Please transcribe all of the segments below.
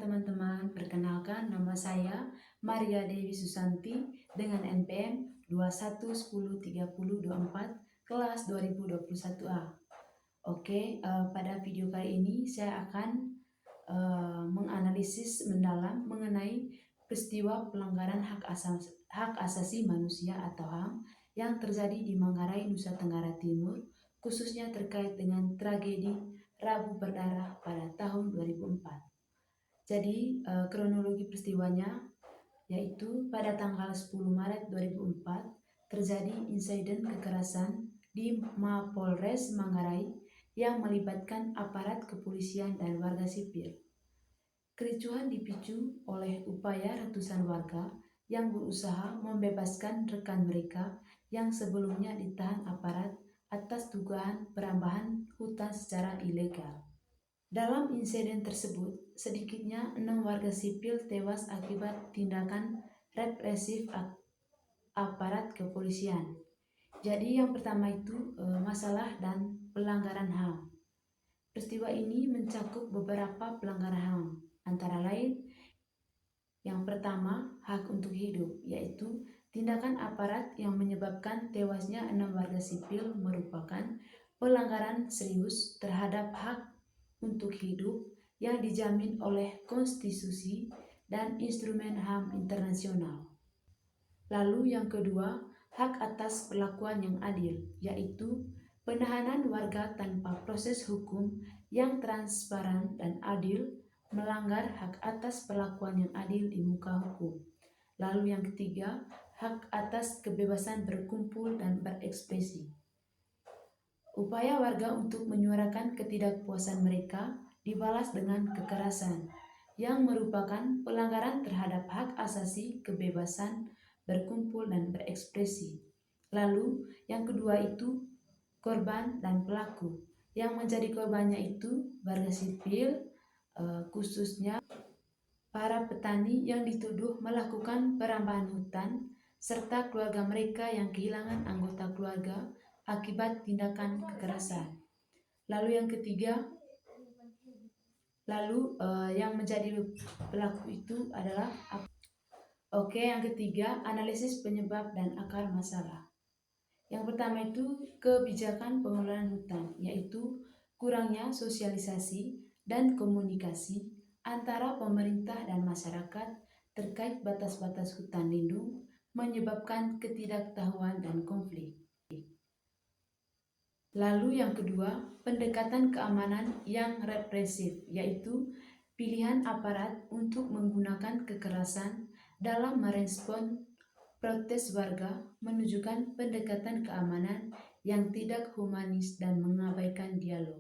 teman-teman, perkenalkan nama saya Maria Dewi Susanti dengan NPM 21103024 kelas 2021A. Pada video kali ini saya akan menganalisis mendalam mengenai peristiwa pelanggaran hak asasi manusia atau HAM yang terjadi di Manggarai, Nusa Tenggara Timur, khususnya terkait dengan tragedi Rabu Berdarah pada tahun 2004. Jadi kronologi peristiwanya yaitu pada tanggal 10 Maret 2004 terjadi insiden kekerasan di Mapolres Manggarai yang melibatkan aparat kepolisian dan warga sipil. Kericuhan dipicu oleh upaya ratusan warga yang berusaha membebaskan rekan mereka yang sebelumnya ditahan aparat atas dugaan perambahan hutan secara ilegal. Dalam insiden tersebut, sedikitnya 6 warga sipil tewas akibat tindakan represif aparat kepolisian. Jadi yang pertama itu masalah dan pelanggaran HAM. Peristiwa ini mencakup beberapa pelanggaran HAM, antara lain yang pertama hak untuk hidup, yaitu tindakan aparat yang menyebabkan tewasnya 6 warga sipil merupakan pelanggaran serius terhadap hak untuk hidup yang dijamin oleh konstitusi dan instrumen HAM internasional. Lalu yang kedua, hak atas perlakuan yang adil, yaitu penahanan warga tanpa proses hukum yang transparan dan adil melanggar hak atas perlakuan yang adil di muka hukum. Lalu yang ketiga, hak atas kebebasan berkumpul dan berekspresi. Upaya warga untuk menyuarakan ketidakpuasan mereka dibalas dengan kekerasan yang merupakan pelanggaran terhadap hak asasi kebebasan berkumpul dan berekspresi. Lalu yang kedua itu korban dan pelaku. Yang menjadi korbannya itu warga sipil, khususnya para petani yang dituduh melakukan perambahan hutan serta keluarga mereka yang kehilangan anggota keluarga akibat tindakan kekerasan. Lalu yang ketiga, yang menjadi pelaku itu adalah yang ketiga, analisis penyebab dan akar masalah. Yang pertama itu kebijakan pengelolaan hutan, yaitu kurangnya sosialisasi dan komunikasi antara pemerintah dan masyarakat terkait batas-batas hutan lindung menyebabkan ketidaktahuan dan konflik. Lalu yang kedua, pendekatan keamanan yang represif, yaitu pilihan aparat untuk menggunakan kekerasan dalam merespon protes warga menunjukkan pendekatan keamanan yang tidak humanis dan mengabaikan dialog.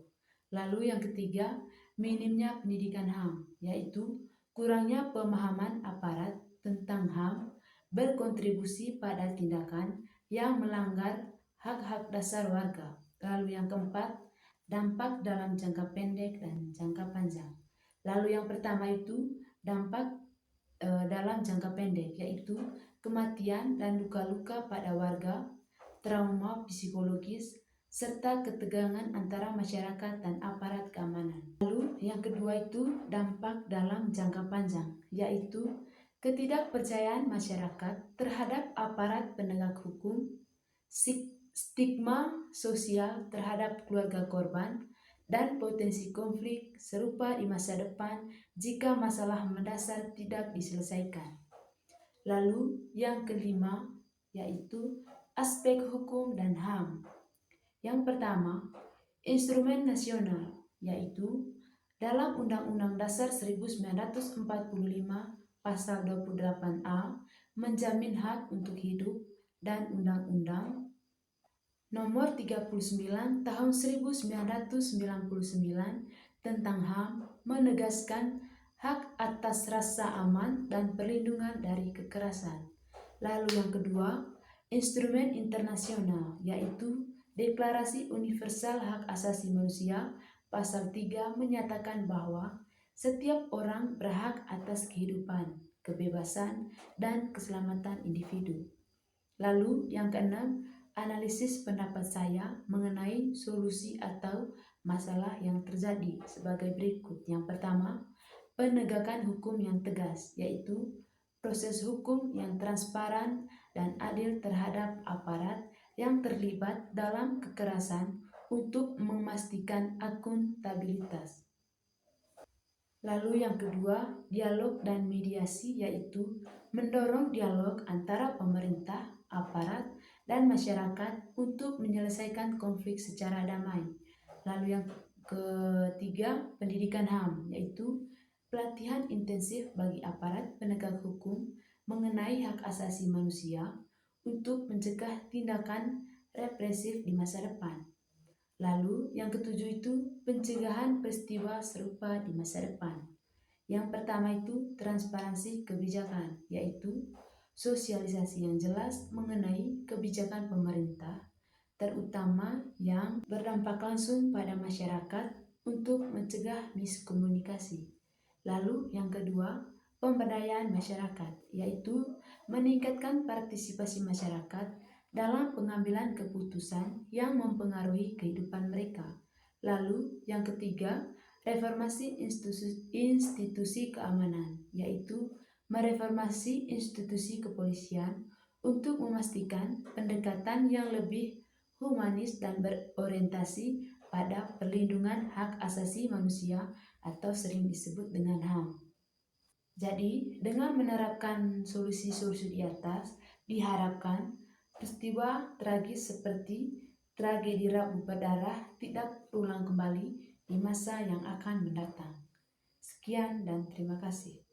Lalu yang ketiga, minimnya pendidikan HAM, yaitu kurangnya pemahaman aparat tentang HAM berkontribusi pada tindakan yang melanggar hak-hak dasar warga. Lalu yang keempat, dampak dalam jangka pendek dan jangka panjang. Lalu yang pertama itu dampak dalam jangka pendek, yaitu kematian dan luka-luka pada warga, trauma psikologis, serta ketegangan antara masyarakat dan aparat keamanan. Lalu yang kedua itu dampak dalam jangka panjang, yaitu ketidakpercayaan masyarakat terhadap aparat penegak hukum, stigma sosial terhadap keluarga korban, dan potensi konflik serupa di masa depan jika masalah mendasar tidak diselesaikan. Lalu yang kelima yaitu aspek hukum dan HAM. Yang pertama, instrumen nasional, yaitu dalam Undang-Undang Dasar 1945 Pasal 28A menjamin hak untuk hidup dan Undang-Undang Nomor 39 Tahun 1999 tentang HAM menegaskan hak atas rasa aman dan perlindungan dari kekerasan. Lalu yang kedua, instrumen internasional, yaitu Deklarasi Universal Hak Asasi Manusia Pasal 3 menyatakan bahwa setiap orang berhak atas kehidupan, kebebasan, dan keselamatan individu. Lalu yang keenam, analisis pendapat saya mengenai solusi atau masalah yang terjadi sebagai berikut. Yang pertama, penegakan hukum yang tegas, yaitu proses hukum yang transparan dan adil terhadap aparat yang terlibat dalam kekerasan untuk memastikan akuntabilitas. Lalu yang kedua, dialog dan mediasi, yaitu mendorong dialog antara pemerintah, aparat, dan masyarakat untuk menyelesaikan konflik secara damai. Lalu yang ketiga, pendidikan HAM, yaitu pelatihan intensif bagi aparat penegak hukum mengenai hak asasi manusia untuk mencegah tindakan represif di masa depan. Lalu yang ketujuh itu pencegahan peristiwa serupa di masa depan. Yang pertama itu transparansi kebijakan, yaitu sosialisasi yang jelas mengenai kebijakan pemerintah, terutama yang berdampak langsung pada masyarakat untuk mencegah miskomunikasi. Lalu yang kedua, pemberdayaan masyarakat, yaitu meningkatkan partisipasi masyarakat dalam pengambilan keputusan yang mempengaruhi kehidupan mereka. Lalu yang ketiga, reformasi institusi keamanan, yaitu mereformasi institusi kepolisian untuk memastikan pendekatan yang lebih humanis dan berorientasi pada perlindungan hak asasi manusia atau sering disebut dengan HAM. Jadi, dengan menerapkan solusi-solusi di atas, diharapkan peristiwa tragis seperti tragedi Rabu Berdarah tidak berulang kembali di masa yang akan mendatang. Sekian dan terima kasih.